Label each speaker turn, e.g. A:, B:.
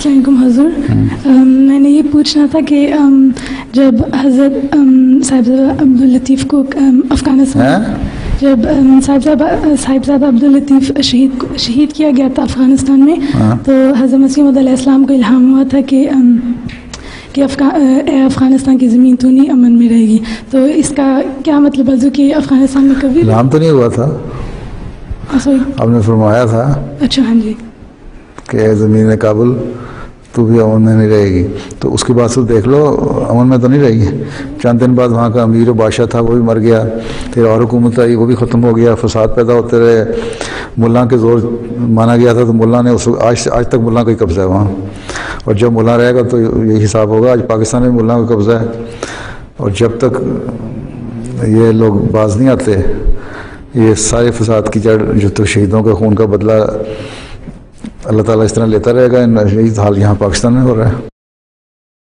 A: अस्सलाम वालेकुम हुज़ूर। मैंने ये पूछना था कि जब हज़रत साहिबज़ादा अब्दुल लतीफ़ को अफ़गानिस्तान जब साहिबज़ादा अब्दुल लतीफ़ शहीद किया गया था अफ़गानिस्तान में, तो हज़रत मसीह मौऊद अलैहिस्सलाम को इल्हाम हुआ था कि अफ़गानिस्तान की ज़मीन तो नहीं अमन में रहेगी। तो इसका क्या मतलब है कि अफ़गानिस्तान में कभी
B: इल्हाम तो नहीं हुआ था, आपने फरमाया था।
A: अच्छा, हाँ जी,
B: कि ज़मीन काबुल तो भी अमन में नहीं रहेगी। तो उसके बाद से देख लो, अमन में तो नहीं रहेगी। चंद दिन बाद वहाँ का अमीर बादशाह था वो भी मर गया, फिर और हुकूमत आई वो भी ख़त्म हो गया, फसाद पैदा होते रहे, मुल्ला के ज़ोर माना गया था तो मुल्ला ने उस आज तक मुल्ला का ही कब्ज़ा है वहाँ। और जब मुल्ला रहेगा तो यही हिसाब होगा। आज पाकिस्तान में मुल्ला का कब्ज़ा है, और जब तक ये लोग बाज नहीं आते, ये सारे फसाद की जड़ जो तो शहीदों के खून का बदला अल्लाह ताला इस तरह लेता रहेगा। यही हाल यहाँ पाकिस्तान में हो रहा है।